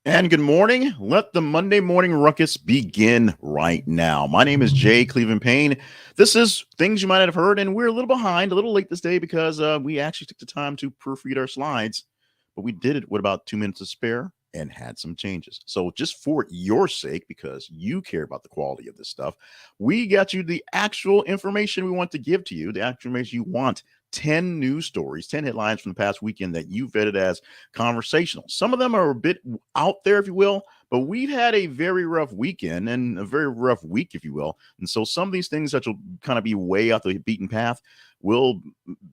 And good morning. Let the Monday morning ruckus begin right now. My name is Jay Cleveland Payne. This is things you might not have heard, and we're a little behind, a little late this day because we actually took the time to proofread our slides, but we did it with about 2 minutes to spare and had some changes. So, just for your sake, because you care about the quality of this stuff, we got you the actual information we want to give to you, the actual information you want. 10 news stories, 10 headlines from the past weekend that you vetted as conversational. Some of them are a bit out there, if you will, but we've had a very rough weekend and a very rough week, if you will. And so some of these things that will kind of be way off the beaten path will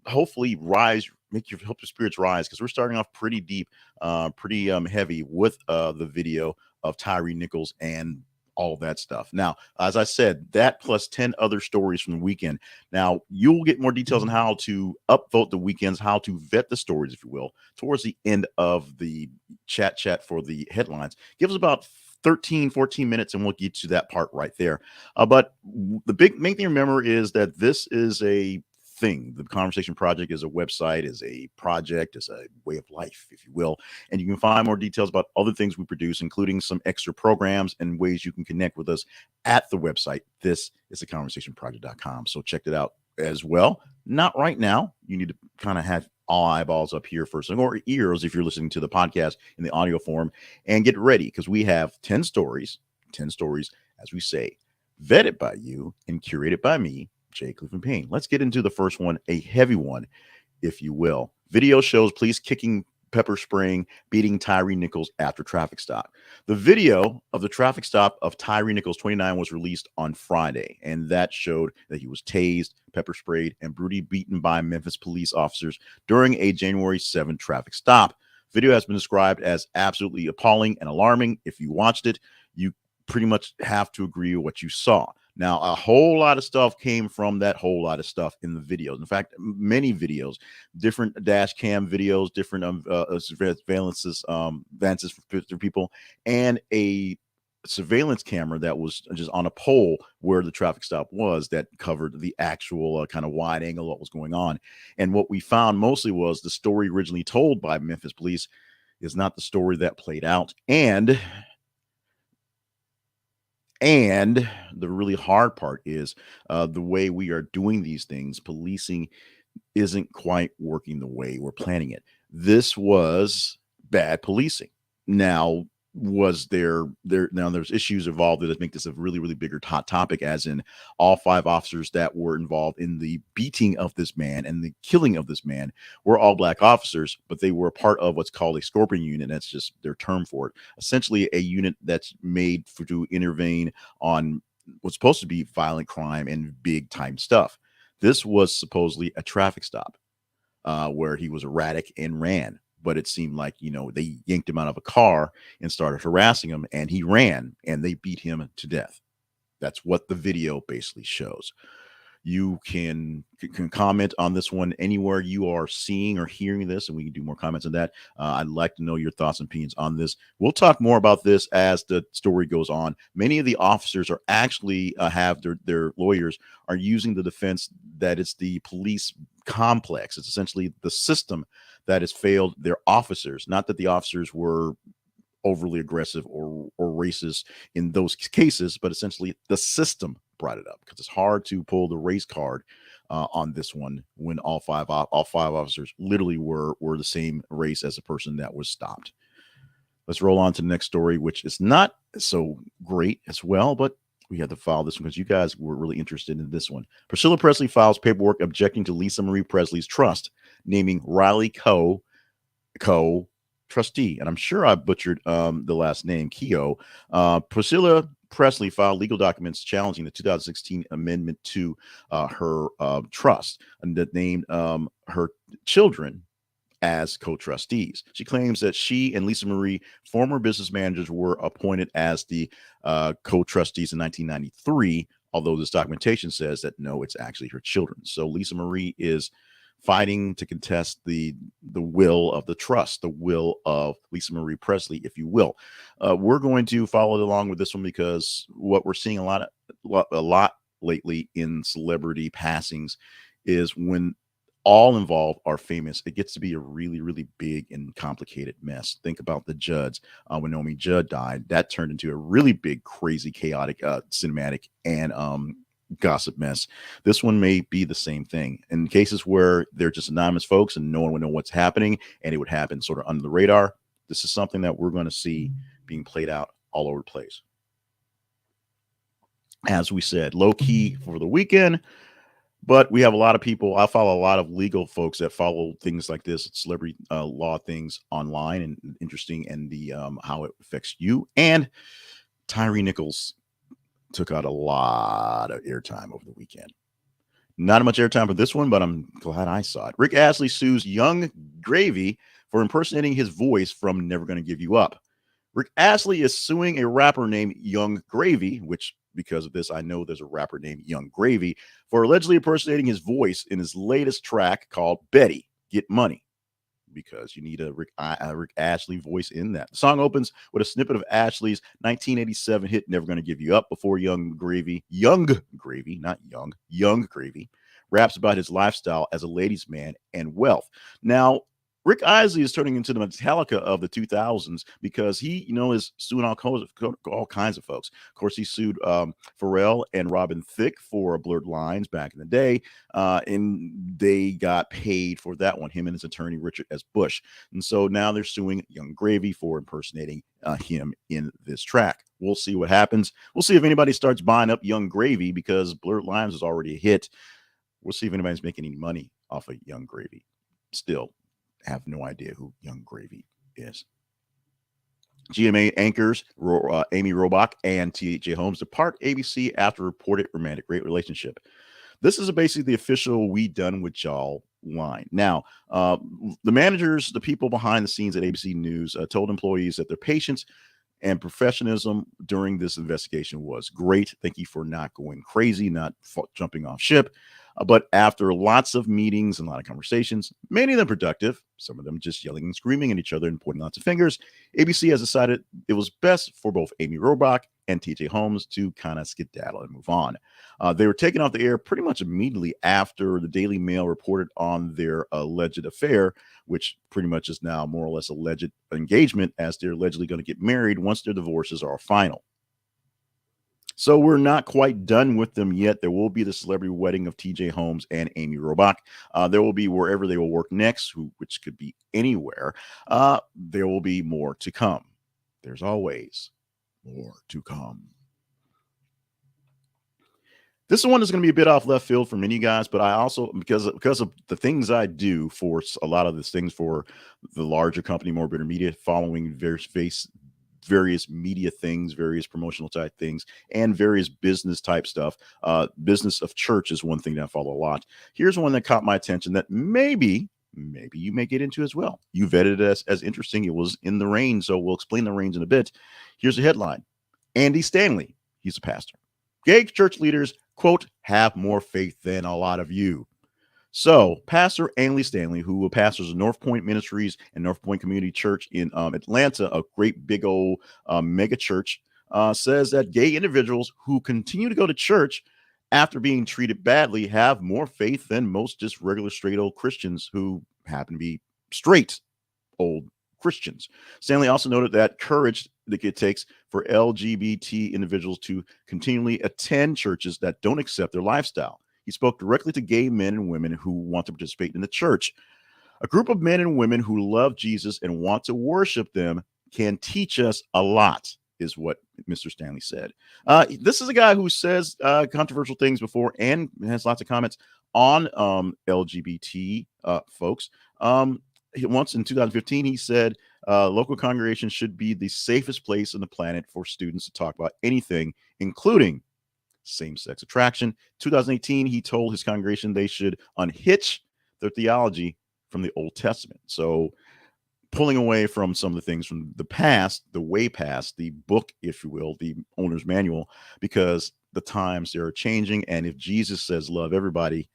hopefully rise, help your spirits rise, because we're starting off pretty deep, pretty heavy with the video of Tyre Nichols and all that stuff. Now, as I said, that plus 10 other stories from the weekend. Now, you'll get more details on how to upvote the weekends, how to vet the stories, if you will, towards the end of the chat for the headlines. Give us about 13, 14 minutes, and we'll get to that part right there. But the main thing to remember is that this is a thing. The Conversation Project is a website, is a project, is a way of life, if you will. And you can find more details about other things we produce, including some extra programs and ways you can connect with us at the website. This is theconversationproject.com. So check it out as well. Not right now. You need to kind of have all eyeballs up here first, or ears if you're listening to the podcast in the audio form, and get ready because we have 10 stories, as we say, vetted by you and curated by me, Jay Cleveland Payne. Let's get into the first one, a heavy one, if you will. Video shows police kicking, pepper spraying, beating Tyre Nichols after traffic stop. The video of the traffic stop of Tyre Nichols, 29, was released on Friday, and that showed that he was tased, pepper sprayed, and brutally beaten by Memphis police officers during a January 7 traffic stop. Video has been described as absolutely appalling and alarming. If you watched it, you pretty much have to agree with what you saw. Now, a whole lot of stuff came from that whole lot of stuff in the videos. In fact, many videos, different dash cam videos, different surveillances, advances for people, and a surveillance camera that was just on a pole where the traffic stop was that covered the actual kind of wide angle of what was going on. And what we found mostly was the story originally told by Memphis police is not the story that played out. And the really hard part is the way we are doing these things, policing isn't quite working the way we're planning it. This was bad policing. Now, was there's issues involved that make this a really, really bigger hot topic, as in all 5 officers that were involved in the beating of this man and the killing of this man were all black officers, but they were part of what's called a scorpion unit. That's just their term for it. Essentially a unit that's made to intervene on what's supposed to be violent crime and big time stuff. This was supposedly a traffic stop where he was erratic and ran. But it seemed like, they yanked him out of a car and started harassing him, and he ran, and they beat him to death. That's what the video basically shows. You can comment on this one anywhere you are seeing or hearing this, and we can do more comments on that. I'd like to know your thoughts and opinions on this. We'll talk more about this as the story goes on. Many of the officers are actually have their lawyers are using the defense that it's the police complex. It's essentially the system that has failed their officers. Not that the officers were overly aggressive or racist in those cases, but essentially the system brought it up, because it's hard to pull the race card on this one when all five officers literally were the same race as the person that was stopped. Let's roll on to the next story, which is not so great as well, but we had to file this one because you guys were really interested in this one. Priscilla Presley files paperwork objecting to Lisa Marie Presley's trust, naming Riley Co-Trustee. And I'm sure I butchered the last name, Keough. Priscilla Presley filed legal documents challenging the 2016 amendment to her trust, and that named her children as co-trustees. She claims that she and Lisa Marie, former business managers, were appointed as the co-trustees in 1993, although this documentation says that no, it's actually her children. So Lisa Marie is fighting to contest the will of the trust, the will of Lisa Marie Presley, if you will. We're going to follow along with this one because what we're seeing a lot lately in celebrity passings is when all involved are famous, it gets to be a really, really big and complicated mess. Think about the Judds. When Naomi Judd died, that turned into a really big, crazy, chaotic, cinematic, and gossip mess. This one may be the same thing. In cases where they're just anonymous folks and no one would know what's happening, and it would happen sort of under the radar, this is something that we're going to see being played out all over the place. As we said, low key for the weekend. But we have a lot of people. I follow a lot of legal folks that follow things like this, celebrity law things online, and interesting, and the how it affects you. And Tyre Nichols took out a lot of airtime over the weekend. Not much airtime for this one, but I'm glad I saw it. Rick Astley sues Young Gravy for impersonating his voice from Never Gonna Give You Up. Rick Astley is suing a rapper named Young Gravy, which because of this, I know there's a rapper named Young Gravy, for allegedly impersonating his voice in his latest track called Betty, Get Money, because you need a Rick Astley voice in that. The song opens with a snippet of Ashley's 1987 hit Never Gonna Give You Up before Young Gravy, not Young Gravy, raps about his lifestyle as a ladies' man and wealth. Now, Rick Astley is turning into the Metallica of the 2000s because he, is suing all kinds of folks. Of course, he sued Pharrell and Robin Thicke for Blurred Lines back in the day, and they got paid for that one, him and his attorney, Richard S. Bush. And so now they're suing Young Gravy for impersonating him in this track. We'll see what happens. We'll see if anybody starts buying up Young Gravy because Blurred Lines is already a hit. We'll see if anybody's making any money off of Young Gravy. Still have no idea who Young Gravy is. GMA anchors Amy Robach and T.J. Holmes depart ABC after reported romantic relationship. This is basically the official "we done with y'all" line. Now, the managers, the people behind the scenes at ABC News, told employees that their patience and professionalism during this investigation was great. Thank you for not going crazy, not jumping off ship. But after lots of meetings and a lot of conversations, many of them productive, some of them just yelling and screaming at each other and pointing lots of fingers, ABC has decided it was best for both Amy Robach and T.J. Holmes to kind of skedaddle and move on. They were taken off the air pretty much immediately after the Daily Mail reported on their alleged affair, which pretty much is now more or less alleged engagement, as they're allegedly going to get married once their divorces are final. So we're not quite done with them yet. There will be the celebrity wedding of T.J. Holmes and Amy Robach. There will be wherever they will work next, which could be anywhere. There will be more to come. There's always more to come. This one is going to be a bit off left field for many guys, but I also, because of the things I do for a lot of these things for the larger company, More Bitter Media, following various media things, various promotional type things, and various business type stuff. Business of church is one thing that I follow a lot. Here's one that caught my attention that maybe you may get into as well. You vetted it as interesting. It was in the range, so we'll explain the range in a bit. Here's a headline. Andy Stanley, he's a pastor. Gay church leaders, quote, have more faith than a lot of you. So, Pastor Andy Stanley, who pastors the North Point Ministries and North Point Community Church in Atlanta, a great big old mega church, says that gay individuals who continue to go to church after being treated badly have more faith than most just regular straight old Christians who happen to be straight old Christians. Stanley also noted that courage that it takes for LGBT individuals to continually attend churches that don't accept their lifestyle. He spoke directly to gay men and women who want to participate in the church. A group of men and women who love Jesus and want to worship them can teach us a lot, is what Mr. Stanley said. This is a guy who says controversial things before and has lots of comments on LGBT folks. Once in 2015, he said local congregations should be the safest place on the planet for students to talk about anything, including same-sex attraction. 2018, he told his congregation they should unhitch their theology from the Old Testament. So pulling away from some of the things from the past, the way past, the book, if you will, the owner's manual, because the times they are changing. And if Jesus says love everybody,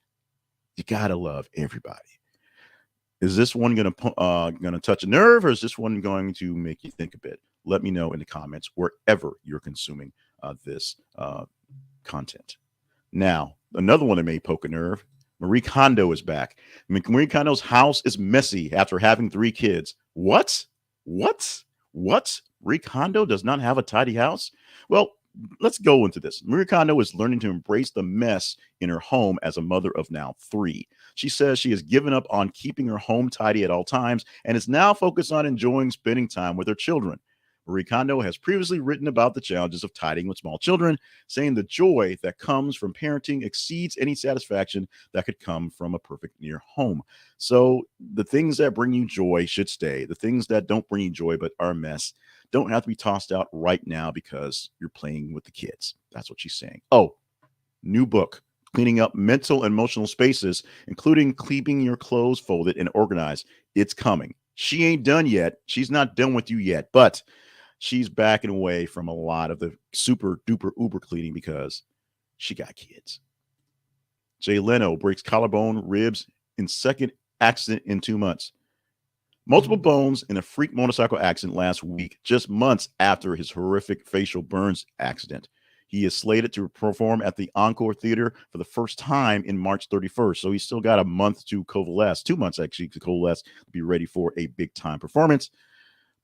you got to love everybody. Is this one going to touch a nerve, or is this one going to make you think a bit? Let me know in the comments wherever you're consuming this content. Now, another one that may poke a nerve, Marie Kondo is back. Marie Kondo's house is messy after having 3 kids. What? What? What? Marie Kondo does not have a tidy house? Well, let's go into this. Marie Kondo is learning to embrace the mess in her home as a mother of now 3. She says she has given up on keeping her home tidy at all times and is now focused on enjoying spending time with her children. Marie Kondo has previously written about the challenges of tidying with small children, saying the joy that comes from parenting exceeds any satisfaction that could come from a perfect near home. So the things that bring you joy should stay. The things that don't bring you joy but are a mess don't have to be tossed out right now because you're playing with the kids. That's what she's saying. Oh, new book, Cleaning Up Mental and Emotional Spaces, including keeping your clothes folded and organized. It's coming. She ain't done yet. She's not done with you yet, but she's backing away from a lot of the super duper uber cleaning because she got kids. Leno breaks collarbone, ribs in second accident in 2 months. Multiple bones in a freak motorcycle accident last week, just months after his horrific facial burns accident. He is slated to perform at the Encore Theater for the first time in March 31st. So he's still got a month to coalesce, 2 months actually to coalesce, be ready for a big time performance.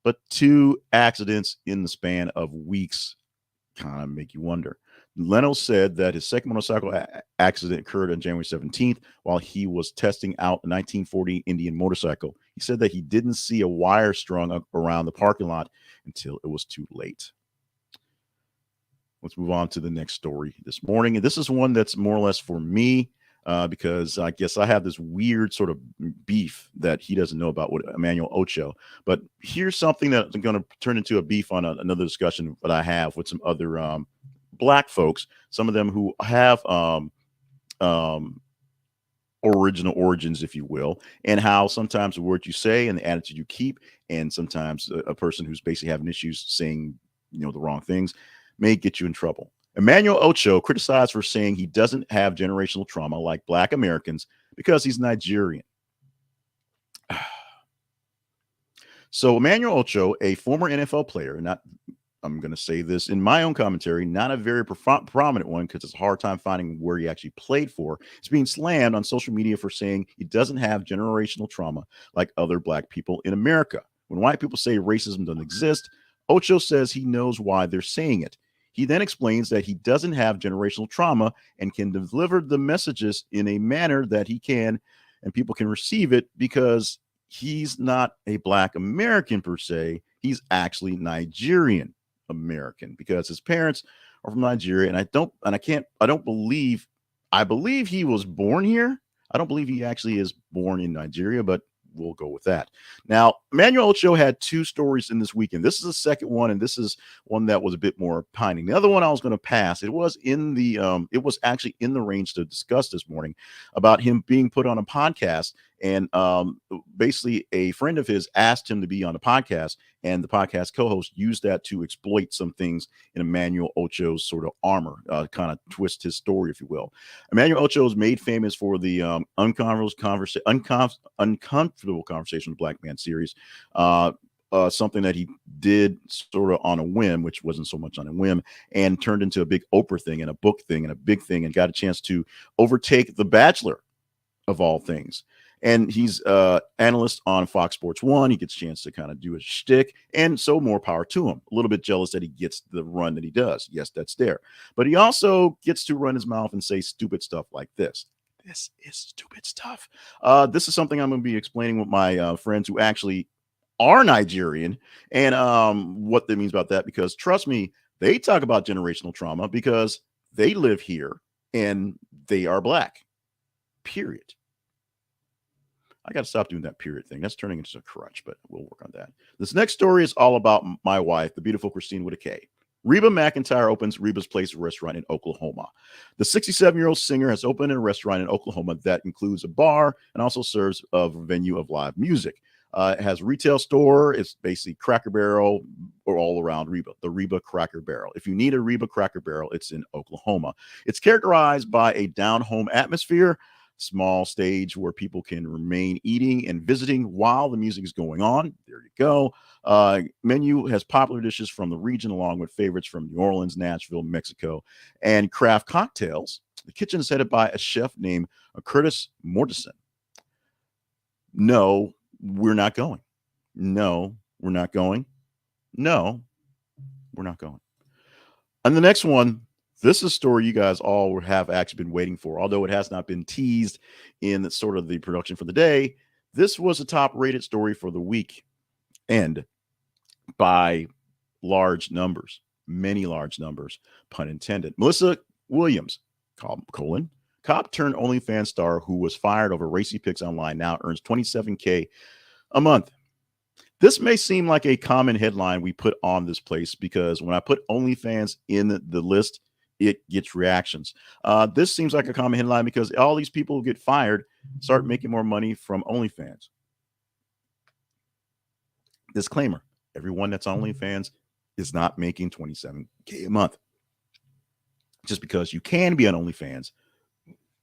But 2 accidents in the span of weeks kind of make you wonder. Leno said that his second motorcycle accident occurred on January 17th while he was testing out a 1940 Indian motorcycle. He said that he didn't see a wire strung up around the parking lot until it was too late. Let's move on to the next story this morning. And this is one that's more or less for me because I guess I have this weird sort of beef that he doesn't know about with Emmanuel Ocho. But here's something that's going to turn into a beef on another discussion that I have with some other Black folks, some of them who have original origins, if you will, and how sometimes the words you say and the attitude you keep, and sometimes a person who's basically having issues saying, the wrong things may get you in trouble. Emmanuel Ocho criticized for saying he doesn't have generational trauma like Black Americans because he's Nigerian. So Emmanuel Ocho, a former NFL player, I'm going to say this in my own commentary, not a very prominent one because it's a hard time finding where he actually played for. He's being slammed on social media for saying he doesn't have generational trauma like other Black people in America. When white people say racism doesn't exist, Ocho says he knows why they're saying it. He then explains that he doesn't have generational trauma and can deliver the messages in a manner that he can and people can receive it because he's not a Black American per se. He's actually Nigerian American because his parents are from Nigeria, and I believe he was born here. I don't believe he actually is born in Nigeria, but we'll go with that. Now, Emmanuel Ocho had 2 stories in this weekend. This is the second one, and this is one that was a bit more pining. The other one I was going to pass. It was actually in the range to discuss this morning about him being put on a podcast, and basically a friend of his asked him to be on a podcast, and the podcast co-host used that to exploit some things in Emmanuel Ocho's sort of armor, kind of twist his story, if you will. Emmanuel Ocho is made famous for the uncomfortable conversation with Black Man series, something that he did sort of on a whim, which wasn't so much on a whim, and turned into a big Oprah thing and a book thing and a big thing, and got a chance to overtake The Bachelor of all things. And he's analyst on Fox Sports 1. He gets a chance to kind of do a shtick, and so more power to him. A little bit jealous that he gets the run that he does. Yes, that's there. But he also gets to run his mouth and say stupid stuff like this. This is stupid stuff. This is something I'm going to be explaining with my friends who actually are Nigerian and what that means about that. Because trust me, they talk about generational trauma because they live here and they are Black. Period. I got to stop doing that period thing. That's turning into a crutch, but we'll work on that. This next story is all about my wife, the beautiful Christine with a K. Reba McEntire opens Reba's Place restaurant in Oklahoma. The 67-year-old singer has opened a restaurant in Oklahoma that includes a bar and also serves a venue of live music. It has a retail store. It's basically Cracker Barrel or all around Reba, the Reba Cracker Barrel. If you need a Reba Cracker Barrel, it's in Oklahoma. It's characterized by a down-home atmosphere, small stage where people can remain eating and visiting while the music is going on. There you go. Menu has popular dishes from the region along with favorites from New Orleans, Nashville, Mexico, and craft cocktails. The kitchen is headed by a chef named Curtis Mortison. No, we're not going. No, we're not going. No, we're not going. And the next one, this is a story you guys all have actually been waiting for, although it has not been teased in the, sort of the production for the day. This was a top rated story for the week, and by large numbers, many large numbers, pun intended. Melissa Williams, Cop-turned-OnlyFans star who was fired over racy pics online, now earns $27K a month. This may seem like a common headline we put on this place because when I put OnlyFans in the list, it gets reactions. This seems like a common headline because all these people who get fired start making more money from OnlyFans. Disclaimer: everyone that's on OnlyFans is not making $27K a month. Just because you can be on OnlyFans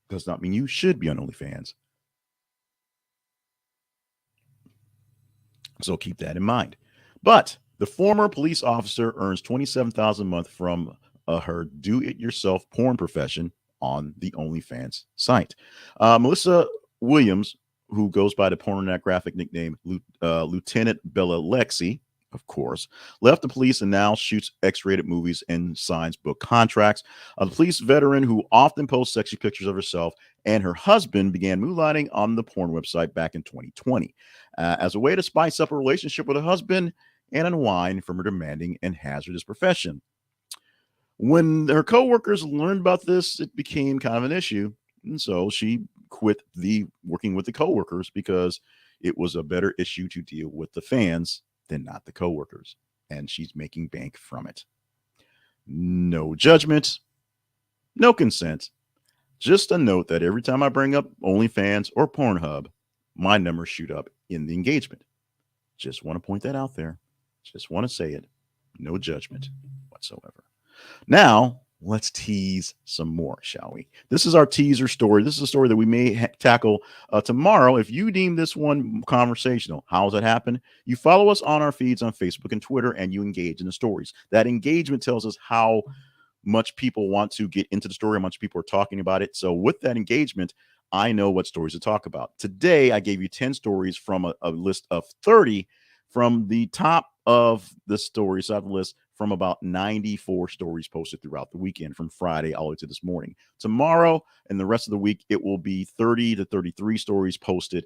does not mean you should be on OnlyFans. So keep that in mind. But the former police officer earns $27,000 a month from her do-it-yourself porn profession on the OnlyFans site. Melissa Williams, who goes by the pornographic nickname Lieutenant Bella Lexi, of course, left the police and now shoots X-rated movies and signs book contracts. The police veteran who often posts sexy pictures of herself and her husband began moonlighting on the porn website back in 2020 as a way to spice up a relationship with her husband and unwind from her demanding and hazardous profession. When her coworkers learned about this, it became kind of an issue, and so she quit working with the coworkers because it was a better issue to deal with the fans than not the coworkers, and she's making bank from it. No judgment, no consent. Just a note that every time I bring up OnlyFans or Pornhub, my numbers shoot up in the engagement. Just want to point that out there. Just want to say it. No judgment whatsoever. Now, let's tease some more, shall we? This is our teaser story. This is a story that we may tackle tomorrow. If you deem this one conversational, how does that happen? You follow us on our feeds on Facebook and Twitter, and you engage in the stories. That engagement tells us how much people want to get into the story, how much people are talking about it. So with that engagement, I know what stories to talk about. Today, I gave you 10 stories from a list of 30 from the top of the stories. So I have a list from about 94 stories posted throughout the weekend from Friday all the way to this morning. Tomorrow and the rest of the week, it will be 30 to 33 stories posted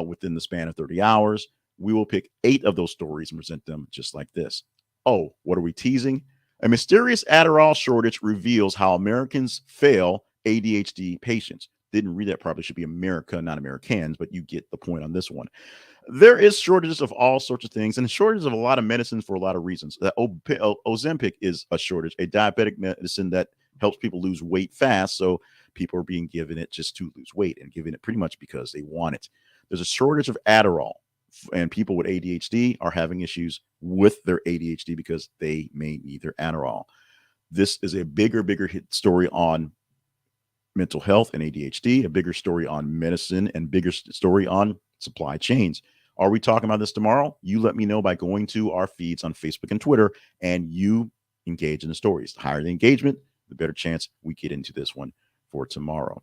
within the span of 30 hours. We will pick 8 of those stories and present them just like this. Oh, what are we teasing? A mysterious Adderall shortage reveals how Americans fail ADHD patients. Didn't read that properly. It should be America, not Americans, but you get the point on this one. There is shortages of all sorts of things and shortages of a lot of medicines for a lot of reasons. Ozempic is a shortage, a diabetic medicine that helps people lose weight fast. So people are being given it just to lose weight and giving it pretty much because they want it. There's a shortage of Adderall, and people with ADHD are having issues with their ADHD because they may need their Adderall. This is a bigger hit story on mental health and ADHD, a bigger story on medicine, and bigger story on supply chains. Are we talking about this tomorrow? You let me know by going to our feeds on Facebook and Twitter, and you engage in the stories. The higher the engagement, the better chance we get into this one for tomorrow.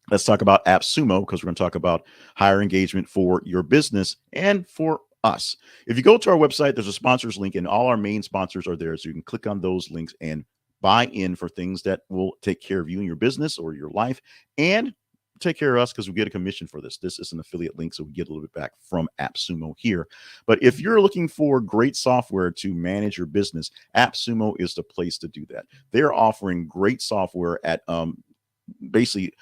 Let's talk about AppSumo, because we're going to talk about higher engagement for your business and for us. If you go to our website, there's a sponsors link, and all our main sponsors are there. So you can click on those links and buy in for things that will take care of you and your business or your life, and take care of us because we get a commission for this. This is an affiliate link, so we get a little bit back from AppSumo here. But if you're looking for great software to manage your business, AppSumo is the place to do that. They're offering great software at basically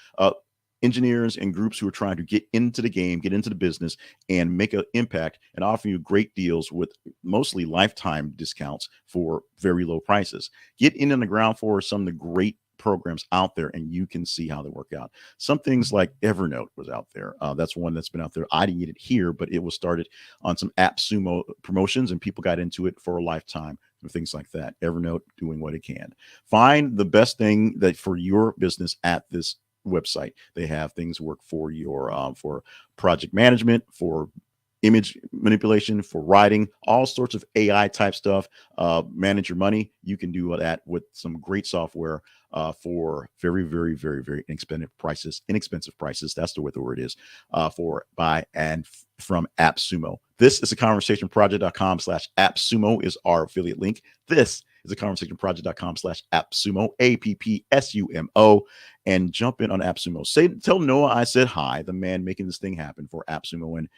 engineers and groups who are trying to get into the game, get into the business, and make an impact, and offer you great deals with mostly lifetime discounts for very low prices. Get in on the ground floor some of the great programs out there, and you can see how they work out. Some things like Evernote was out there. That's one that's been out there. I didn't get it here, but it was started on some AppSumo promotions, and people got into it for a lifetime and things like that. Evernote doing what it can. Find the best thing that for your business at this website. They have things work for your for project management, for image manipulation, for writing, all sorts of AI type stuff. Manage your money. You can do that with some great software for very, very, very, very inexpensive prices. Inexpensive prices. That's what the word is. From AppSumo. This is a conversationproject.com/AppSumo is our affiliate link. This is a conversationproject.com/AppSumo, AppSumo, and jump in on AppSumo. Tell Noah I said hi, the man making this thing happen for AppSumo, and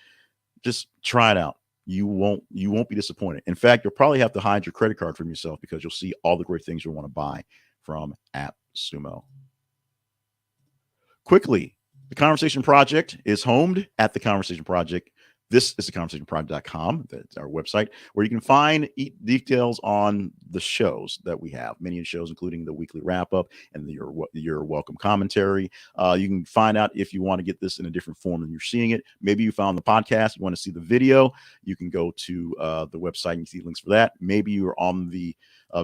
just try it out. You won't be disappointed. In fact, you'll probably have to hide your credit card from yourself because you'll see all the great things you want to buy from AppSumo. Quickly, the Conversation Project is homed at the Conversation Project. This is theconversationproject.com. That's our website where you can find details on the shows that we have. Many shows, including the weekly wrap up and your welcome commentary. You can find out if you want to get this in a different form than you're seeing it. Maybe you found the podcast, you want to see the video. You can go to the website and see links for that. Maybe you're on the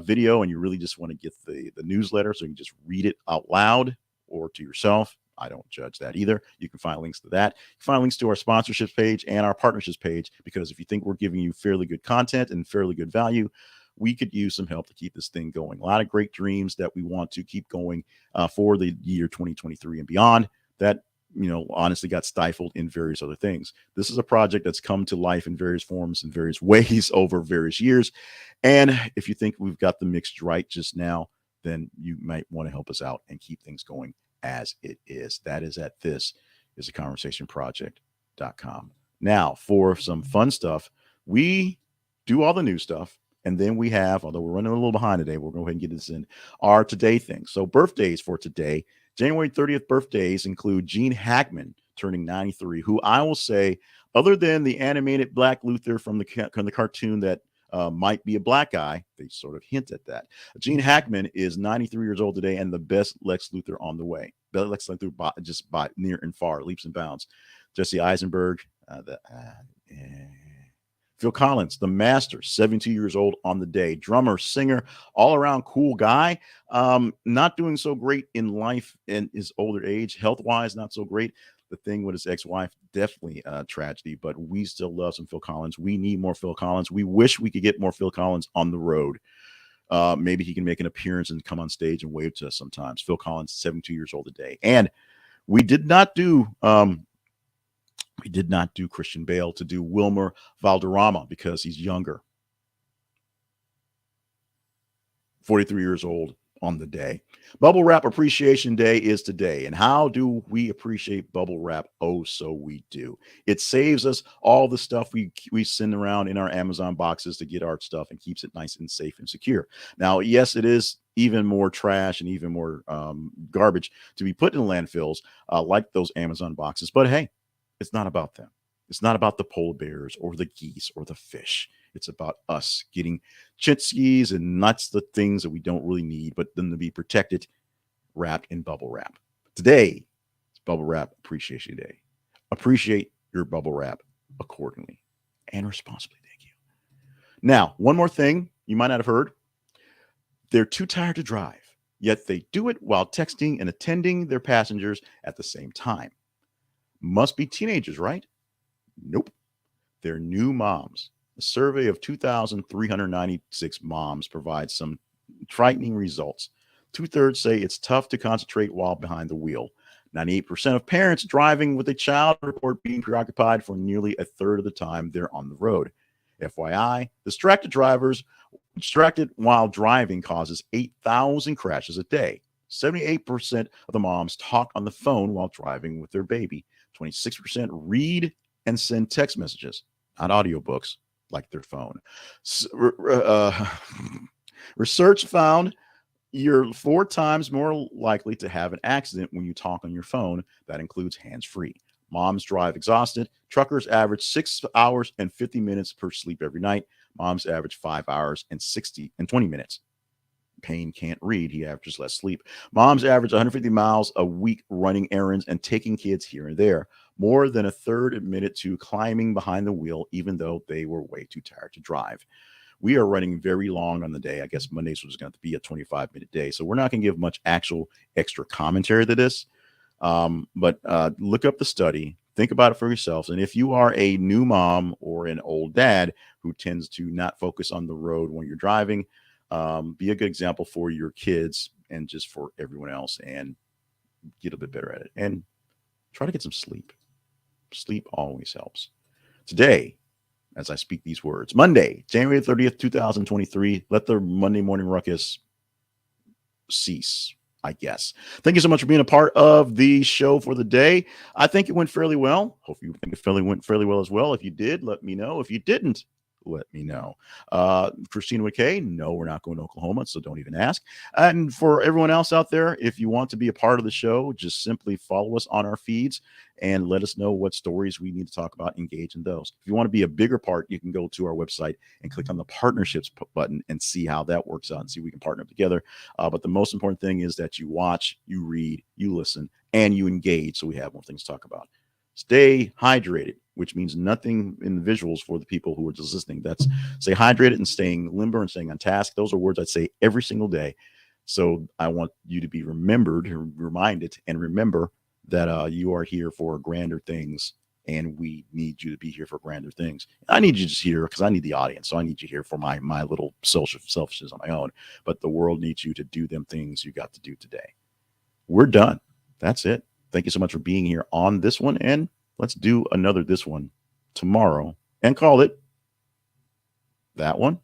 video and you really just want to get the newsletter so you can just read it out loud or to yourself. I don't judge that either. You can find links to that. You can find links to our sponsorships page and our partnerships page, because if you think we're giving you fairly good content and fairly good value, we could use some help to keep this thing going. A lot of great dreams that we want to keep going for the year 2023 and beyond that, honestly got stifled in various other things. This is a project that's come to life in various forms and various ways over various years. And if you think we've got the mix right just now, then you might want to help us out and keep things going as it is. That is at this is a conversationproject.com. Now, for some fun stuff, we do all the new stuff. And then we have, although we're running a little behind today, we'll go ahead and get this in our today things. So birthdays for today, January 30th birthdays include Gene Hackman turning 93, who I will say, other than the animated Black Luther from the cartoon that might be a black guy, they sort of hint at that. Gene Hackman is 93 years old today and the best Lex Luthor on the way. Lex Luthor just by near and far, leaps and bounds. Jesse Eisenberg, Phil Collins, the master, 72 years old on the day. Drummer, singer, all-around cool guy. Not doing so great in life in his older age. Health-wise, not so great. The thing with his ex-wife, definitely a tragedy, but we still love some Phil Collins. We need more Phil Collins. We wish we could get more Phil Collins on the road. Maybe he can make an appearance and come on stage and wave to us sometimes. Phil Collins, 72 years old today. And we did not do Christian Bale to do Wilmer Valderrama because he's younger. 43 years old on the day. Bubble Wrap Appreciation Day is today. And how do we appreciate bubble wrap? Oh, so we do. It saves us all the stuff we send around in our Amazon boxes to get our stuff and keeps it nice and safe and secure. Now, yes, it is even more trash and even more garbage to be put in landfills like those Amazon boxes. But hey, it's not about them. It's not about the polar bears or the geese or the fish. It's about us getting chitskis and nuts, the things that we don't really need, but them to be protected, wrapped in bubble wrap. Today is Bubble Wrap Appreciation Day. Appreciate your bubble wrap accordingly and responsibly. Thank you. Now, one more thing you might not have heard. They're too tired to drive, yet they do it while texting and attending their passengers at the same time. Must be teenagers, right? Nope. They're new moms. A survey of 2,396 moms provides some frightening results. 2/3 say it's tough to concentrate while behind the wheel. 98% of parents driving with a child report being preoccupied for nearly a third of the time they're on the road. FYI, distracted while driving causes 8,000 crashes a day. 78% of the moms talk on the phone while driving with their baby. 26% read and send text messages, not audiobooks, like their phone. Research found you're 4 times more likely to have an accident when you talk on your phone. That includes hands-free. Moms drive exhausted. Truckers average 6 hours and 50 minutes per sleep every night. Moms average 5 hours and 20 minutes. Payne can't read. He averages less sleep. Moms average 150 miles a week running errands and taking kids here and there. More than a third admitted to climbing behind the wheel, even though they were way too tired to drive. We are running very long on the day. I guess Mondays was going to be a 25-minute day. So we're not going to give much actual extra commentary to this. But look up the study. Think about it for yourselves. And if you are a new mom or an old dad who tends to not focus on the road when you're driving, be a good example for your kids and just for everyone else, and get a bit better at it. And try to get some sleep. Sleep always helps. Today, as I speak these words, Monday, January 30th, 2023, let the Monday morning ruckus cease, I guess. Thank you so much for being a part of the show for the day. I think it went fairly well. Hope you think it went fairly well as well. If you did, let me know. If you didn't, let me know. Christina McKay, no, we're not going to Oklahoma, so don't even ask. And for everyone else out there, if you want to be a part of the show, just simply follow us on our feeds and let us know what stories we need to talk about. Engage in those. If you want to be a bigger part, you can go to our website and click on the partnerships button and see how that works out and see if we can partner up together. But the most important thing is that you watch, you read, you listen, and you engage, so we have more things to talk about. Stay hydrated, which means nothing in the visuals for the people who are just listening. That's stay hydrated and staying limber and staying on task. Those are words I'd say every single day. So I want you to be reminded, and remember that you are here for grander things, and we need you to be here for grander things. I need you just here because I need the audience. So I need you here for my little social selfishness on my own. But the world needs you to do them things you got to do today. We're done. That's it. Thank you so much for being here on this one. And let's do another this one tomorrow and call it that one.